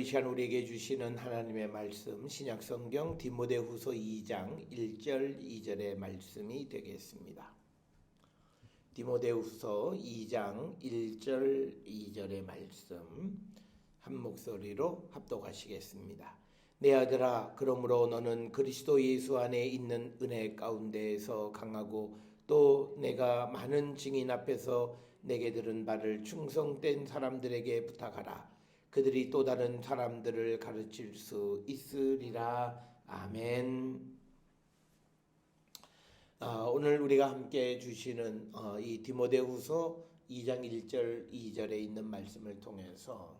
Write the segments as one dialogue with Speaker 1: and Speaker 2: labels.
Speaker 1: 이 시간 우리에게 주시는 하나님의 말씀 신약성경 디모데후서 2장 1절 2절의 말씀이 되겠습니다. 디모데후서 2장 1절 2절의 말씀 한 목소리로 합독하시겠습니다. 내 아들아, 그러므로 너는 그리스도 예수 안에 있는 은혜 가운데에서 강하고 또 내가 많은 증인 앞에서 내게 들은 바를 충성된 사람들에게 부탁하라. 그들이 또 다른 사람들을 가르칠 수 있으리라. 아멘. 오늘 우리가 함께 주시는 이 디모데후서 2장 1절 2절에 있는 말씀을 통해서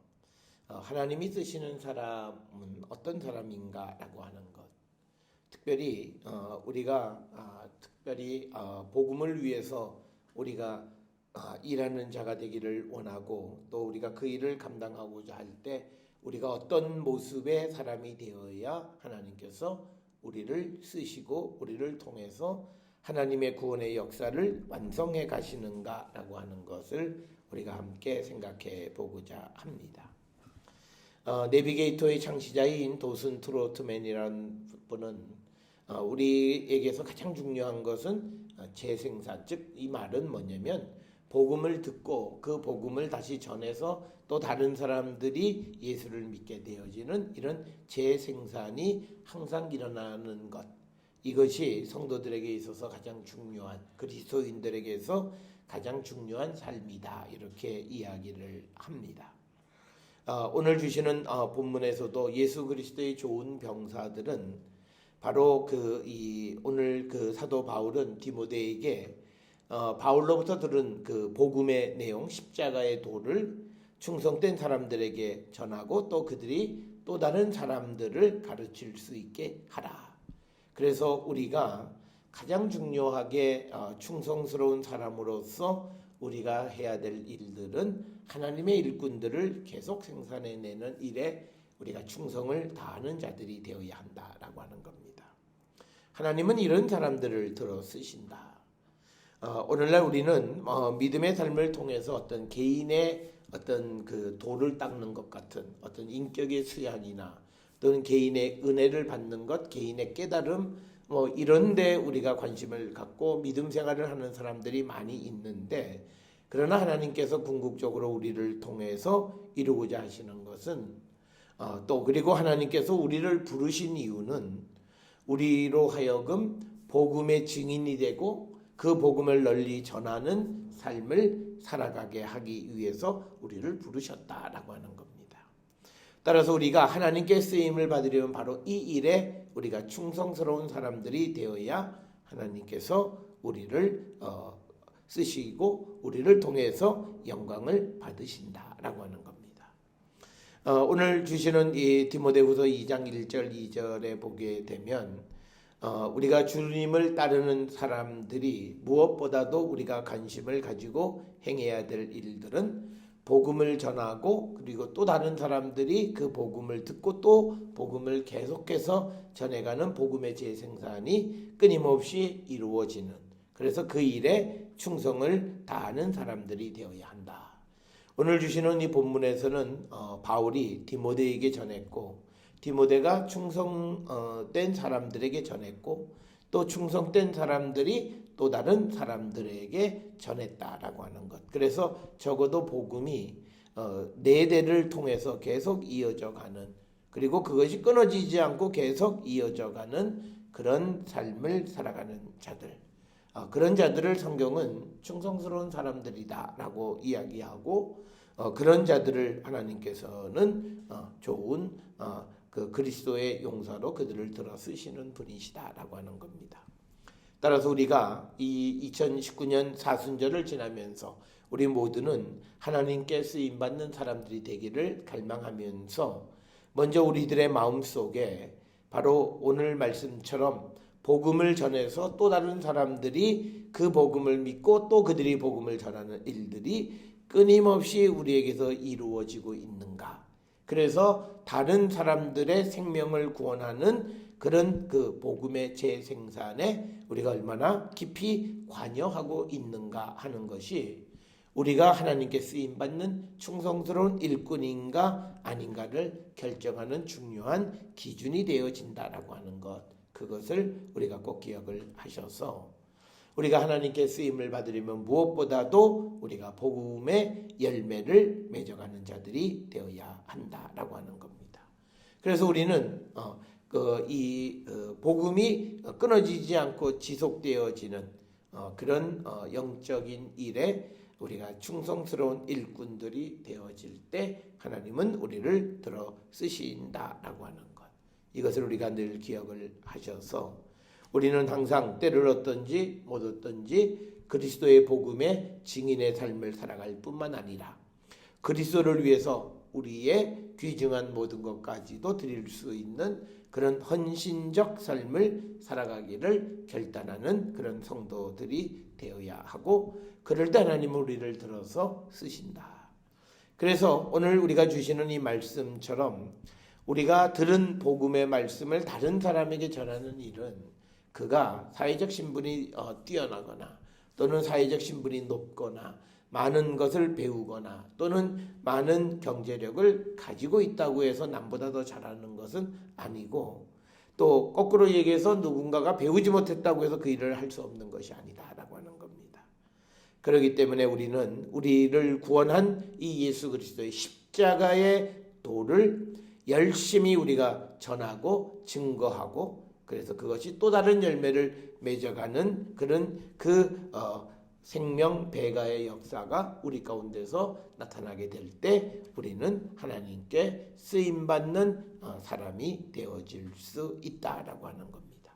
Speaker 1: 하나님이 쓰시는 사람은 어떤 사람인가라고 하는 것, 특별히 우리가 특별히 복음을 위해서 우리가 일하는 자가 되기를 원하고, 또 우리가 그 일을 감당하고자 할 때 우리가 어떤 모습의 사람이 되어야 하나님께서 우리를 쓰시고 우리를 통해서 하나님의 구원의 역사를 완성해 가시는가라고 하는 것을 우리가 함께 생각해 보고자 합니다. 내비게이터의 창시자인 도슨 트로트맨이라는 분은 우리에게서 가장 중요한 것은 재생산, 즉 이 말은 뭐냐면 복음을 듣고 그 복음을 다시 전해서 또 다른 사람들이 예수를 믿게 되어지는 이런 재생산이 항상 일어나는 것, 이것이 성도들에게 있어서 가장 중요한, 그리스도인들에게서 가장 중요한 삶이다, 이렇게 이야기를 합니다. 오늘 주시는 본문에서도 예수 그리스도의 좋은 병사들은 바로 오늘 사도 바울은 디모데에게 바울로부터 들은 그 복음의 내용, 십자가의 도를 충성된 사람들에게 전하고 또 그들이 또 다른 사람들을 가르칠 수 있게 하라. 그래서 우리가 가장 중요하게 충성스러운 사람으로서 우리가 해야 될 일들은 하나님의 일꾼들을 계속 생산해내는 일에 우리가 충성을 다하는 자들이 되어야 한다라고 하는 겁니다. 하나님은 이런 사람들을 들어 쓰신다. 오늘날 우리는 믿음의 삶을 통해서 어떤 개인의 어떤 그 도를 닦는 것 같은 어떤 인격의 수양이나 또는 개인의 은혜를 받는 것, 개인의 깨달음, 이런데 우리가 관심을 갖고 믿음 생활을 하는 사람들이 많이 있는데, 그러나 하나님께서 궁극적으로 우리를 통해서 이루고자 하시는 것은 또 그리고 하나님께서 우리를 부르신 이유는 우리로 하여금 복음의 증인이 되고 그 복음을 널리 전하는 삶을 살아가게 하기 위해서 우리를 부르셨다라고 하는 겁니다. 따라서 우리가 하나님께 쓰임을 받으려면 바로 이 일에 우리가 충성스러운 사람들이 되어야 하나님께서 우리를 쓰시고 우리를 통해서 영광을 받으신다라고 하는 겁니다. 오늘 주시는 이 디모데후서 2장 1절 2절에 보게 되면 우리가 주님을 따르는 사람들이 무엇보다도 우리가 관심을 가지고 행해야 될 일들은 복음을 전하고, 그리고 또 다른 사람들이 그 복음을 듣고 또 복음을 계속해서 전해가는 복음의 재생산이 끊임없이 이루어지는, 그래서 그 일에 충성을 다하는 사람들이 되어야 한다. 오늘 주시는 이 본문에서는 바울이 디모데에게 전했고, 디모데가 충성된 사람들에게 전했고, 또 충성된 사람들이 또 다른 사람들에게 전했다라고 하는 것. 그래서 적어도 복음이 네 대를 통해서 계속 이어져 가는, 그리고 그것이 끊어지지 않고 계속 이어져 가는 그런 삶을 살아가는 자들, 그런 자들을 성경은 충성스러운 사람들이다라고 이야기하고, 그런 자들을 하나님께서는 좋은 그 그리스도의 용사로 그들을 들어 쓰시는 분이시다라고 하는 겁니다. 따라서 우리가 이 2019년 사순절을 지나면서 우리 모두는 하나님께 쓰임받는 사람들이 되기를 갈망하면서 먼저 우리들의 마음속에 바로 오늘 말씀처럼 복음을 전해서 또 다른 사람들이 그 복음을 믿고 또 그들이 복음을 전하는 일들이 끊임없이 우리에게서 이루어지고 있는가, 그래서 다른 사람들의 생명을 구원하는 그런 그 복음의 재생산에 우리가 얼마나 깊이 관여하고 있는가 하는 것이 우리가 하나님께 쓰임받는 충성스러운 일꾼인가 아닌가를 결정하는 중요한 기준이 되어진다라고 하는 것, 그것을 우리가 꼭 기억을 하셔서 우리가 하나님께 쓰임을 받으려면 무엇보다도 우리가 복음의 열매를 맺어가는 자들이 되어야 한다라고 하는 겁니다. 그래서 우리는 복음이 끊어지지 않고 지속되어지는 그런 영적인 일에 우리가 충성스러운 일꾼들이 되어질 때 하나님은 우리를 들어 쓰신다라고 하는 것, 이것을 우리가 늘 기억을 하셔서 우리는 항상 때를 얻든지 못 얻든지 그리스도의 복음의 증인의 삶을 살아갈 뿐만 아니라 그리스도를 위해서 우리의 귀중한 모든 것까지도 드릴 수 있는 그런 헌신적 삶을 살아가기를 결단하는 그런 성도들이 되어야 하고, 그럴 때 하나님은 우리를 들어서 쓰신다. 그래서 오늘 우리가 주시는 이 말씀처럼 우리가 들은 복음의 말씀을 다른 사람에게 전하는 일은 그가 사회적 신분이 뛰어나거나 또는 사회적 신분이 높거나 많은 것을 배우거나 또는 많은 경제력을 가지고 있다고 해서 남보다 더 잘하는 것은 아니고, 또 거꾸로 얘기해서 누군가가 배우지 못했다고 해서 그 일을 할 수 없는 것이 아니다라고 하는 겁니다. 그렇기 때문에 우리는 우리를 구원한 이 예수 그리스도의 십자가의 도를 열심히 우리가 전하고 증거하고, 그래서 그것이 또 다른 열매를 맺어가는 그런 생명 배가의 역사가 우리 가운데서 나타나게 될 때 우리는 하나님께 쓰임받는 사람이 되어질 수 있다라고 하는 겁니다.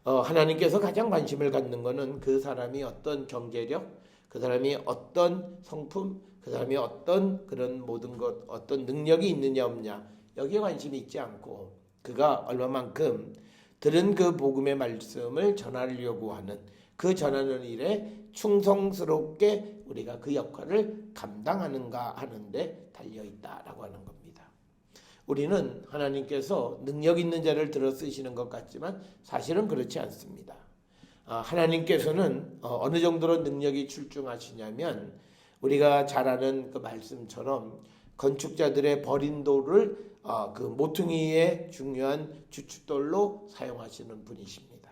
Speaker 1: 하나님께서 가장 관심을 갖는 것은 그 사람이 어떤 경제력, 그 사람이 어떤 성품, 그 사람이 어떤 그런 모든 것, 어떤 능력이 있느냐 없냐, 여기에 관심이 있지 않고 그가 얼마만큼 들은 그 복음의 말씀을 전하려고 하는 그 전하는 일에 충성스럽게 우리가 그 역할을 감당하는가 하는데 달려있다라고 하는 겁니다. 우리는 하나님께서 능력 있는 자를 들어 쓰시는 것 같지만 사실은 그렇지 않습니다. 하나님께서는 어느 정도로 능력이 출중하시냐면 우리가 잘 아는 그 말씀처럼 건축자들의 버린 돌을 그 모퉁이의 중요한 주춧돌로 사용하시는 분이십니다.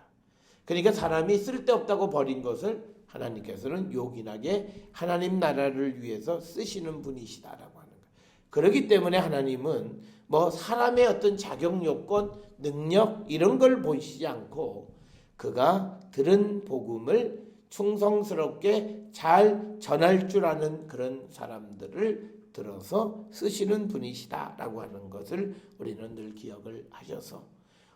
Speaker 1: 그러니까 사람이 쓸데없다고 버린 것을 하나님께서는 요긴하게 하나님 나라를 위해서 쓰시는 분이시다라고 하는 거예요. 그렇기 때문에 하나님은 사람의 어떤 자격 요건, 능력 이런 걸 보시지 않고 그가 들은 복음을 충성스럽게 잘 전할 줄 아는 그런 사람들을 들어서 쓰시는 분이시다라고 하는 것을 우리는 늘 기억을 하셔서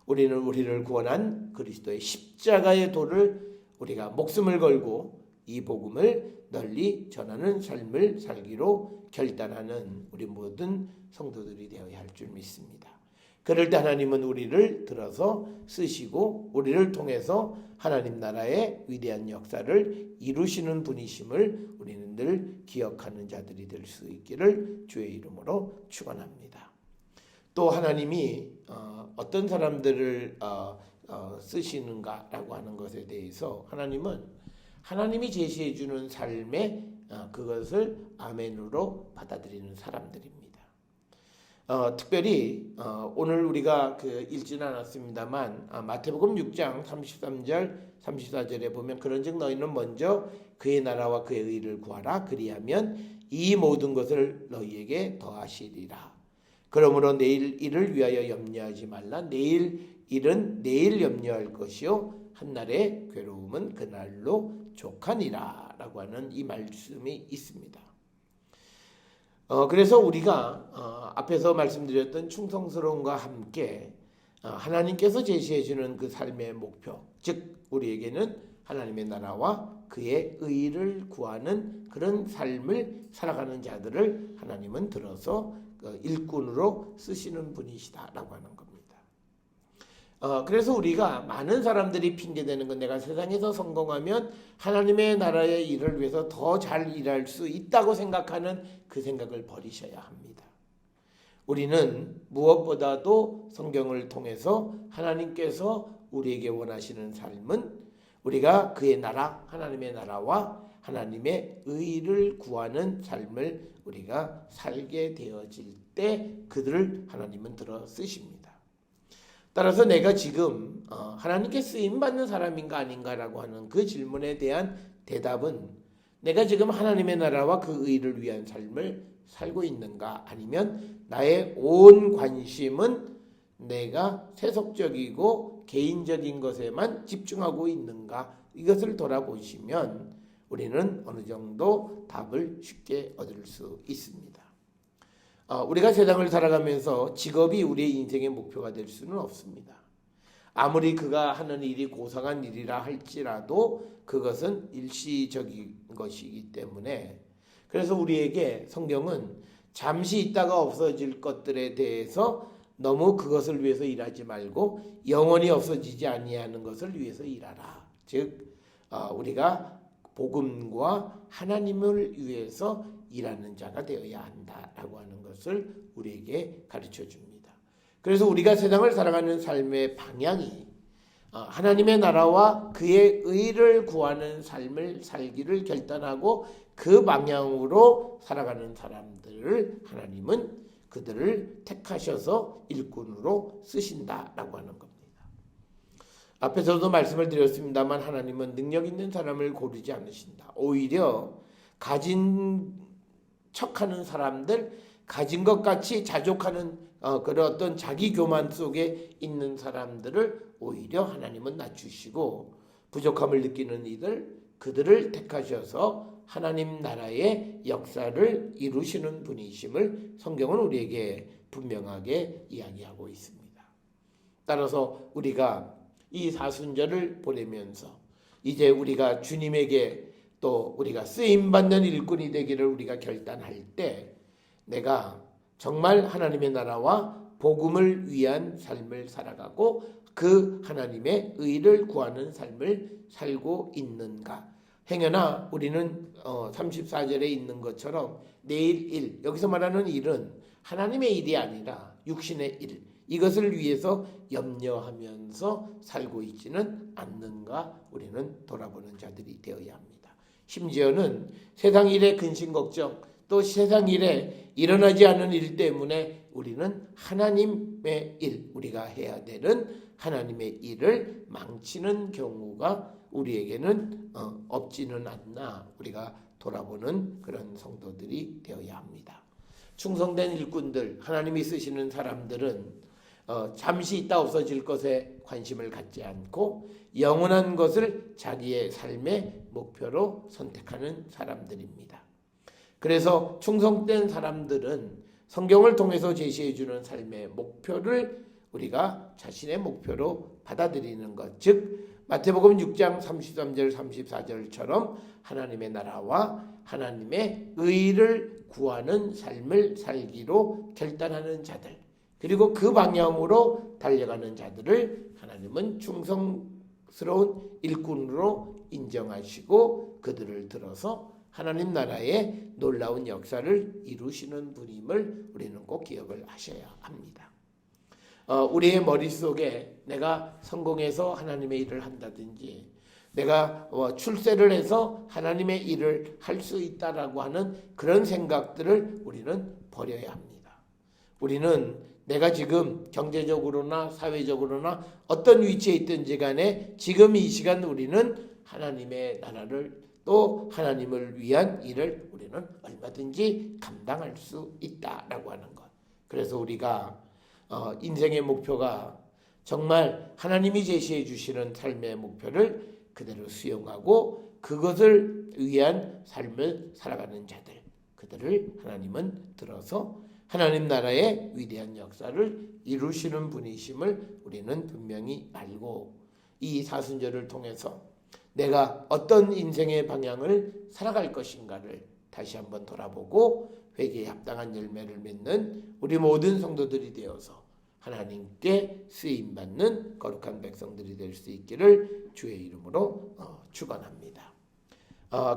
Speaker 1: 우리는 우리를 구원한 그리스도의 십자가의 도를 우리가 목숨을 걸고 이 복음을 널리 전하는 삶을 살기로 결단하는 우리 모든 성도들이 되어야 할 줄 믿습니다. 그럴 때 하나님은 우리를 들어서 쓰시고 우리를 통해서 하나님 나라의 위대한 역사를 이루시는 분이심을 우리는 늘 기억하는 자들이 될 수 있기를 주의 이름으로 축원합니다. 또 하나님이 어떤 사람들을 쓰시는가라고 하는 것에 대해서 하나님은 하나님이 제시해 주는 삶에 그것을 아멘으로 받아들이는 사람들입니다. 특별히 오늘 우리가 읽지는 않았습니다만 마태복음 6장 33절 34절에 보면 그런즉 너희는 먼저 그의 나라와 그의 의를 구하라. 그리하면 이 모든 것을 너희에게 더하시리라. 그러므로 내일 일을 위하여 염려하지 말라. 내일 일은 내일 염려할 것이요 한날의 괴로움은 그날로 족하니라 라고 하는 이 말씀이 있습니다. 그래서 우리가 앞에서 말씀드렸던 충성스러움과 함께 하나님께서 제시해 주는 그 삶의 목표, 즉 우리에게는 하나님의 나라와 그의 의를 구하는 그런 삶을 살아가는 자들을 하나님은 들어서 일꾼으로 쓰시는 분이시다라고 하는 겁니다. 그래서 우리가 많은 사람들이 핑계대는 건 내가 세상에서 성공하면 하나님의 나라의 일을 위해서 더 잘 일할 수 있다고 생각하는 그 생각을 버리셔야 합니다. 우리는 무엇보다도 성경을 통해서 하나님께서 우리에게 원하시는 삶은 우리가 그의 나라, 하나님의 나라와 하나님의 의를 구하는 삶을 우리가 살게 되어질 때 그들을 하나님은 들어 쓰십니다. 따라서 내가 지금 하나님께 쓰임받는 사람인가 아닌가라고 하는 그 질문에 대한 대답은 내가 지금 하나님의 나라와 그 의를 위한 삶을 살고 있는가, 아니면 나의 온 관심은 내가 세속적이고 개인적인 것에만 집중하고 있는가, 이것을 돌아보시면 우리는 어느 정도 답을 쉽게 얻을 수 있습니다. 우리가 세상을 살아가면서 직업이 우리의 인생의 목표가 될 수는 없습니다. 아무리 그가 하는 일이 고상한 일이라 할지라도 그것은 일시적인 것이기 때문에, 그래서 우리에게 성경은 잠시 있다가 없어질 것들에 대해서 너무 그것을 위해서 일하지 말고 영원히 없어지지 아니하는 것을 위해서 일하라. 즉 우리가 복음과 하나님을 위해서 일하는 자가 되어야 한다라고 하는 것을 우리에게 가르쳐 줍니다. 그래서 우리가 세상을 살아가는 삶의 방향이 하나님의 나라와 그의 의를 구하는 삶을 살기를 결단하고 그 방향으로 살아가는 사람들을 하나님은 그들을 택하셔서 일꾼으로 쓰신다라고 하는 겁니다. 앞에서도 말씀을 드렸습니다만 하나님은 능력 있는 사람을 고르지 않으신다. 오히려 가진 척하는 사람들, 가진 것 같이 자족하는 그런 어떤 자기 교만 속에 있는 사람들을 오히려 하나님은 낮추시고, 부족함을 느끼는 이들, 그들을 택하셔서 하나님 나라의 역사를 이루시는 분이심을 성경은 우리에게 분명하게 이야기하고 있습니다. 따라서 우리가 이 사순절을 보내면서 이제 우리가 주님에게 또 우리가 쓰임받는 일꾼이 되기를 우리가 결단할 때, 내가 정말 하나님의 나라와 복음을 위한 삶을 살아가고 그 하나님의 의를 구하는 삶을 살고 있는가. 행여나 우리는 34절에 있는 것처럼 내일 일, 여기서 말하는 일은 하나님의 일이 아니라 육신의 일, 이것을 위해서 염려하면서 살고 있지는 않는가, 우리는 돌아보는 자들이 되어야 합니다. 심지어는 세상 일의 근심 걱정, 또 세상 일에 일어나지 않은 일 때문에 우리는 하나님의 일, 우리가 해야 되는 하나님의 일을 망치는 경우가 우리에게는 없지는 않나, 우리가 돌아보는 그런 성도들이 되어야 합니다. 충성된 일꾼들, 하나님이 쓰시는 사람들은 잠시 있다 없어질 것에 관심을 갖지 않고 영원한 것을 자기의 삶의 목표로 선택하는 사람들입니다. 그래서 충성된 사람들은 성경을 통해서 제시해주는 삶의 목표를 우리가 자신의 목표로 받아들이는 것, 즉 마태복음 6장 33절 34절처럼 하나님의 나라와 하나님의 의를 구하는 삶을 살기로 결단하는 자들, 그리고 그 방향으로 달려가는 자들을 하나님은 충성스러운 일꾼으로 인정하시고 그들을 들어서 하나님 나라의 놀라운 역사를 이루시는 분임을 우리는 꼭 기억을 하셔야 합니다. 우리의 머릿속에 내가 성공해서 하나님의 일을 한다든지, 내가 출세를 해서 하나님의 일을 할 수 있다라고 하는 그런 생각들을 우리는 버려야 합니다. 우리는 내가 지금 경제적으로나 사회적으로나 어떤 위치에 있든지 간에 지금 이 시간 우리는 하나님의 나라를, 또 하나님을 위한 일을 우리는 얼마든지 감당할 수 있다라고 하는 것. 그래서 우리가 인생의 목표가 정말 하나님이 제시해 주시는 삶의 목표를 그대로 수용하고 그것을 위한 삶을 살아가는 자들, 그들을 하나님은 들어서 하나님 나라의 위대한 역사를 이루시는 분이심을 우리는 분명히 알고, 이 사순절을 통해서 내가 어떤 인생의 방향을 살아갈 것인가를 다시 한번 돌아보고 회개에 합당한 열매를 맺는 우리 모든 성도들이 되어서 하나님께 쓰임받는 거룩한 백성들이 될 수 있기를 주의 이름으로 축원합니다.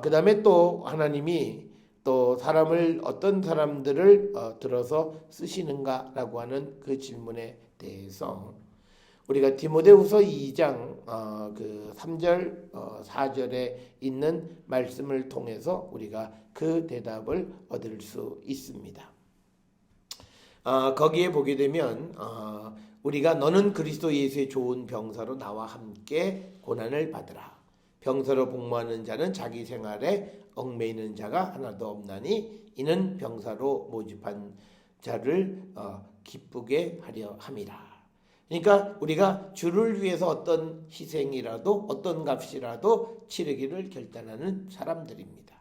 Speaker 1: 그 다음에 또 하나님이 또 사람을, 어떤 사람들을 들어서 쓰시는가라고 하는 그 질문에 대해서 우리가 디모데후서 2장 그 3절 4절에 있는 말씀을 통해서 우리가 그 대답을 얻을 수 있습니다. 거기에 보게 되면 우리가 너는 그리스도 예수의 좋은 병사로 나와 함께 고난을 받으라. 병사로 복무하는 자는 자기 생활에 얽매이는 자가 하나도 없나니 이는 병사로 모집한 자를 기쁘게 하려 함이라. 그러니까 우리가 주를 위해서 어떤 희생이라도 어떤 값이라도 치르기를 결단하는 사람들입니다.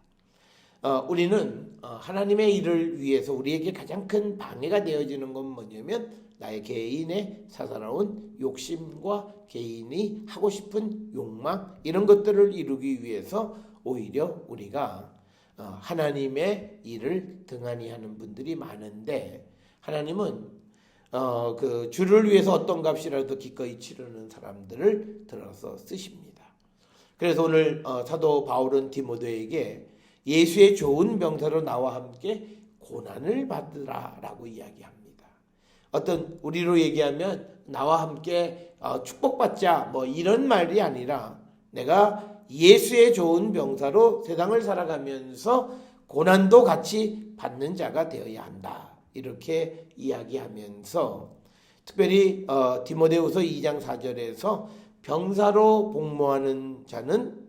Speaker 1: 우리는 하나님의 일을 위해서 우리에게 가장 큰 방해가 되어지는 건 뭐냐면 나의 개인의 사사로운 욕심과 개인이 하고 싶은 욕망 이런 것들을 이루기 위해서 오히려 우리가 하나님의 일을 등한히 하는 분들이 많은데 하나님은 그 주를 위해서 어떤 값이라도 기꺼이 치르는 사람들을 들어서 쓰십니다. 그래서 오늘 사도 바울은 디모데에게 예수의 좋은 병사로 나와 함께 고난을 받으라라고 이야기합니다. 어떤 우리로 얘기하면 나와 함께 축복받자 뭐 이런 말이 아니라 내가 예수의 좋은 병사로 세상을 살아가면서 고난도 같이 받는 자가 되어야 한다. 이렇게 이야기하면서 특별히 디모데후서 2장 4절에서 병사로 복무하는 자는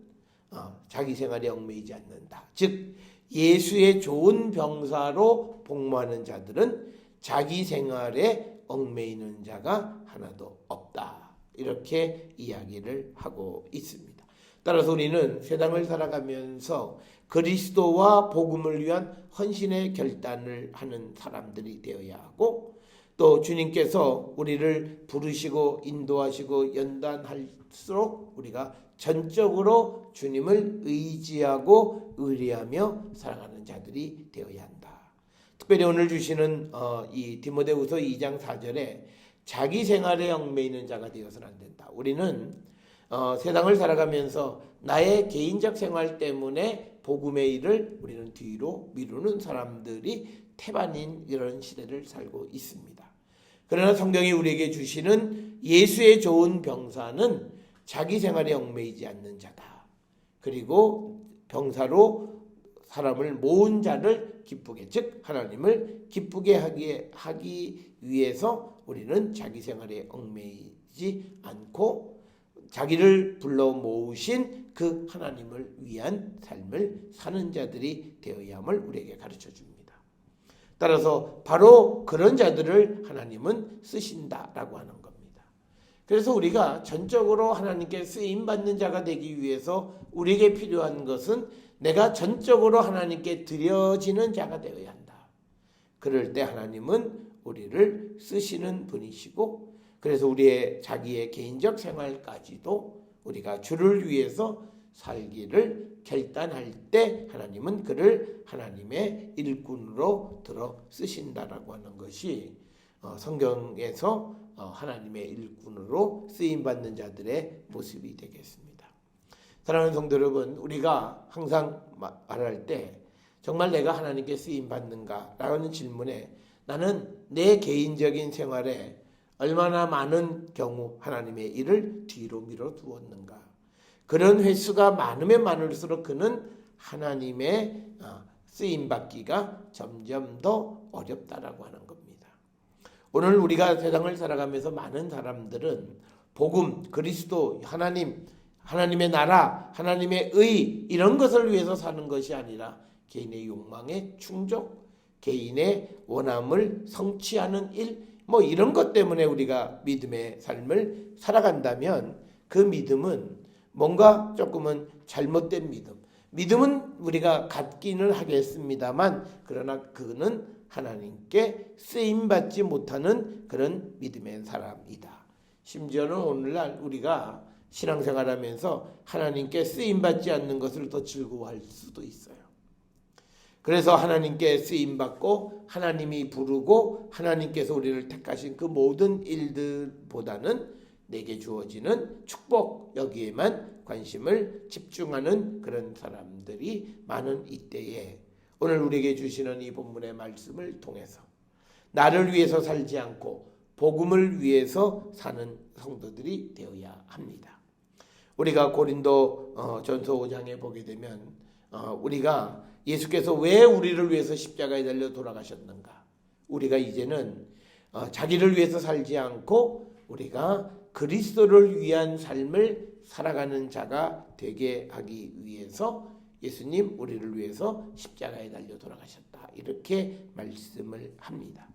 Speaker 1: 자기 생활에 얽매이지 않는다. 즉 예수의 좋은 병사로 복무하는 자들은 자기 생활에 얽매이는 자가 하나도 없다. 이렇게 이야기를 하고 있습니다. 따라서 우리는 세상을 살아가면서 그리스도와 복음을 위한 헌신의 결단을 하는 사람들이 되어야 하고 또 주님께서 우리를 부르시고 인도하시고 연단할수록 우리가 전적으로 주님을 의지하고 의뢰하며 살아가는 자들이 되어야 한다. 특별히 오늘 주시는 이 디모데후서 2장 4절에 자기 생활에 얽매이는 자가 되어서는 안 된다. 우리는 세상을 살아가면서 나의 개인적 생활 때문에 복음의 일을 우리는 뒤로 미루는 사람들이 태반인 이런 시대를 살고 있습니다. 그러나 성경이 우리에게 주시는 예수의 좋은 병사는 자기 생활에 얽매이지 않는 자다. 그리고 병사로 사람을 모은 자를 기쁘게 즉 하나님을 기쁘게 하기 위해서 우리는 자기 생활에 얽매이지 않고 자기를 불러 모으신 그 하나님을 위한 삶을 사는 자들이 되어야 함을 우리에게 가르쳐 줍니다. 따라서 바로 그런 자들을 하나님은 쓰신다라고 하는 겁니다. 그래서 우리가 전적으로 하나님께 쓰임받는 자가 되기 위해서 우리에게 필요한 것은 내가 전적으로 하나님께 드려지는 자가 되어야 한다. 그럴 때 하나님은 우리를 쓰시는 분이시고 그래서 우리의 자기의 개인적 생활까지도 우리가 주를 위해서 살기를 결단할 때 하나님은 그를 하나님의 일꾼으로 들어 쓰신다라고 하는 것이 성경에서 하나님의 일꾼으로 쓰임받는 자들의 모습이 되겠습니다. 사랑하는 성도 여러분, 우리가 항상 말할 때 정말 내가 하나님께 쓰임받는가라는 질문에 나는 내 개인적인 생활에 얼마나 많은 경우 하나님의 일을 뒤로 미뤄 두었는가. 그런 횟수가 많으면 많을수록 그는 하나님의 쓰임받기가 점점 더 어렵다라고 하는 겁니다. 오늘 우리가 세상을 살아가면서 많은 사람들은 복음, 그리스도, 하나님의 나라, 하나님의 의 이런 것을 위해서 사는 것이 아니라 개인의 욕망의 충족, 개인의 원함을 성취하는 일 뭐 이런 것 때문에 우리가 믿음의 삶을 살아간다면 그 믿음은 뭔가 조금은 잘못된 믿음은 우리가 갖기는 하겠습니다만 그러나 그는 하나님께 쓰임받지 못하는 그런 믿음의 사람이다. 심지어는 오늘날 우리가 신앙생활하면서 하나님께 쓰임받지 않는 것을 더 즐거워할 수도 있어요. 그래서 하나님께 쓰임받고 하나님이 부르고 하나님께서 우리를 택하신 그 모든 일들보다는 내게 주어지는 축복 여기에만 관심을 집중하는 그런 사람들이 많은 이때에 오늘 우리에게 주시는 이 본문의 말씀을 통해서 나를 위해서 살지 않고 복음을 위해서 사는 성도들이 되어야 합니다. 우리가 고린도 전서 5장에 보게 되면 우리가 예수께서 왜 우리를 위해서 십자가에 달려 돌아가셨는가? 우리가 이제는 자기를 위해서 살지 않고 우리가 그리스도를 위한 삶을 살아가는 자가 되게 하기 위해서 예수님 우리를 위해서 십자가에 달려 돌아가셨다. 이렇게 말씀을 합니다.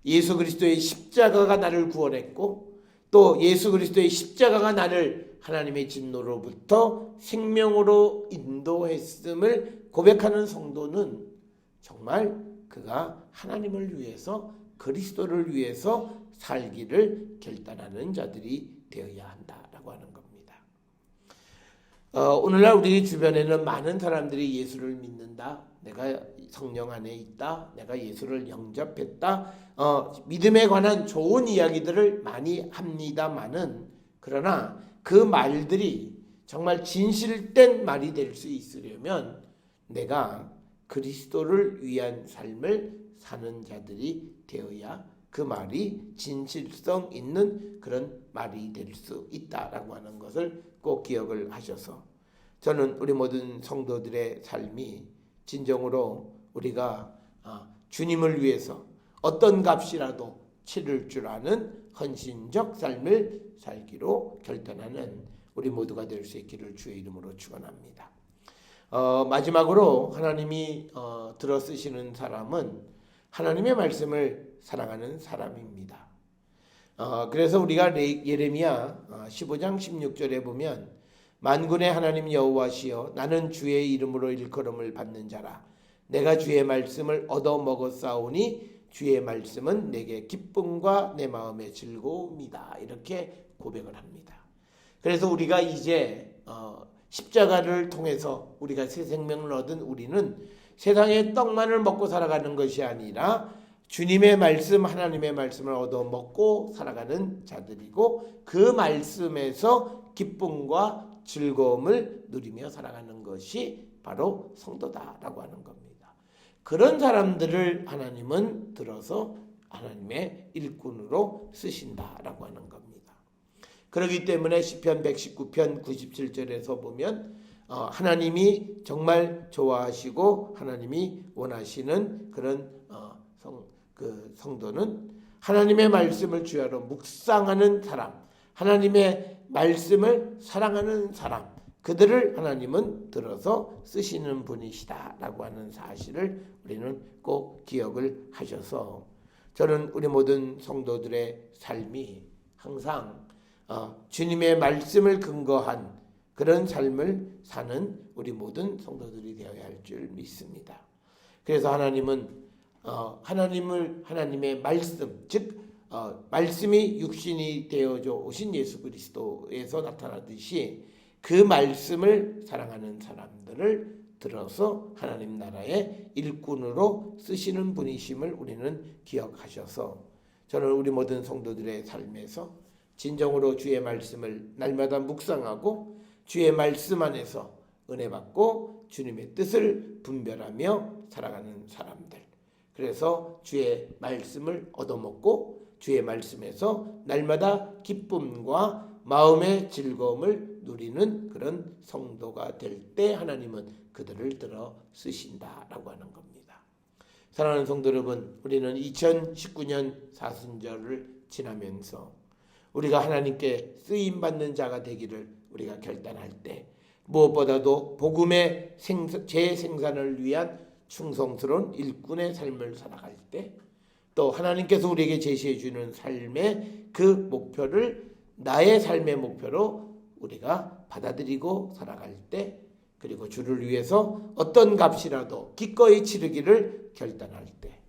Speaker 1: 예수 그리스도의 십자가가 나를 구원했고 또 예수 그리스도의 십자가가 나를 하나님의 진노로부터 생명으로 인도했음을 고백하는 성도는 정말 그가 하나님을 위해서 그리스도를 위해서 살기를 결단하는 자들이 되어야 한다라고 하는 겁니다. 오늘날 우리 주변에는 많은 사람들이 예수를 믿는다. 내가 성령 안에 있다. 내가 예수를 영접했다. 믿음에 관한 좋은 이야기들을 많이 합니다마는 그러나 그 말들이 정말 진실된 말이 될 수 있으려면 내가 그리스도를 위한 삶을 사는 자들이 되어야 그 말이 진실성 있는 그런 말이 될 수 있다라고 하는 것을 꼭 기억을 하셔서 저는 우리 모든 성도들의 삶이 진정으로 우리가 주님을 위해서 어떤 값이라도 치를 줄 아는 헌신적 삶을 살기로 결단하는 우리 모두가 될 수 있기를 주의 이름으로 축원합니다. 마지막으로 하나님이 들어 쓰시는 사람은 하나님의 말씀을 사랑하는 사람입니다. 그래서 우리가 예레미야 15장 16절에 보면 만군의 하나님 여호와시여 나는 주의 이름으로 일컬음을 받는 자라 내가 주의 말씀을 얻어 먹었사오니 주의 말씀은 내게 기쁨과 내 마음의 즐거움이다. 이렇게 고백을 합니다. 그래서 우리가 이제 십자가를 통해서 우리가 새 생명을 얻은 우리는 세상의 떡만을 먹고 살아가는 것이 아니라 주님의 말씀, 하나님의 말씀을 얻어 먹고 살아가는 자들이고 그 말씀에서 기쁨과 즐거움을 누리며 살아가는 것이 바로 성도다라고 하는 겁니다. 그런 사람들을 하나님은 들어서 하나님의 일꾼으로 쓰신다라고 하는 겁니다. 그렇기 때문에 시편 119편 97절에서 보면 하나님이 정말 좋아하시고 하나님이 원하시는 그런 성도는 하나님의 말씀을 주야로 묵상하는 사람, 하나님의 말씀을 사랑하는 사람, 그들을 하나님은 들어서 쓰시는 분이시다라고 하는 사실을 우리는 꼭 기억을 하셔서 저는 우리 모든 성도들의 삶이 항상 주님의 말씀을 근거한 그런 삶을 사는 우리 모든 성도들이 되어야 할 줄 믿습니다. 그래서 하나님은 하나님의 말씀, 즉 말씀이 육신이 되어져 오신 예수 그리스도에서 나타나듯이 그 말씀을 사랑하는 사람들을 들어서 하나님 나라의 일꾼으로 쓰시는 분이심을 우리는 기억하셔서 저는 우리 모든 성도들의 삶에서 진정으로 주의 말씀을 날마다 묵상하고 주의 말씀 안에서 은혜 받고 주님의 뜻을 분별하며 살아가는 사람들. 그래서 주의 말씀을 얻어먹고 주의 말씀에서 날마다 기쁨과 마음의 즐거움을 누리는 그런 성도가 될 때 하나님은 그들을 들어 쓰신다라고 하는 겁니다. 사랑하는 성도 여러분, 우리는 2019년 사순절을 지나면서 우리가 하나님께 쓰임받는 자가 되기를 우리가 결단할 때 무엇보다도 복음의 재생산을 위한 충성스러운 일꾼의 삶을 살아갈 때 또 하나님께서 우리에게 제시해 주는 삶의 그 목표를 나의 삶의 목표로 우리가 받아들이고 살아갈 때 그리고 주를 위해서 어떤 값이라도 기꺼이 치르기를 결단할 때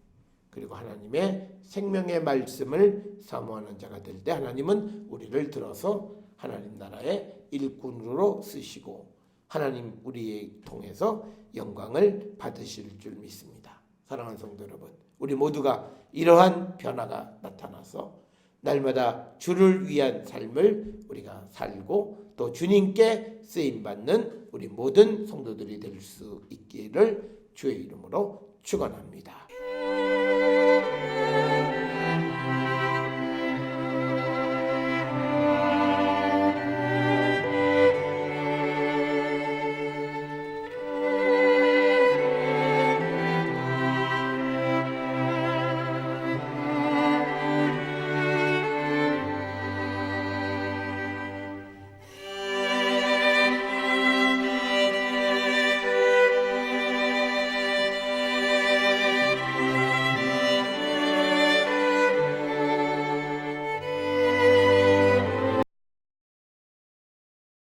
Speaker 1: 그리고 하나님의 생명의 말씀을 사모하는 자가 될 때 하나님은 우리를 들어서 하나님 나라의 일꾼으로 쓰시고 하나님 우리에 통해서 영광을 받으실 줄 믿습니다. 사랑하는 성도 여러분, 우리 모두가 이러한 변화가 나타나서 날마다 주를 위한 삶을 우리가 살고 또 주님께 쓰임받는 우리 모든 성도들이 될 수 있기를 주의 이름으로 축원합니다.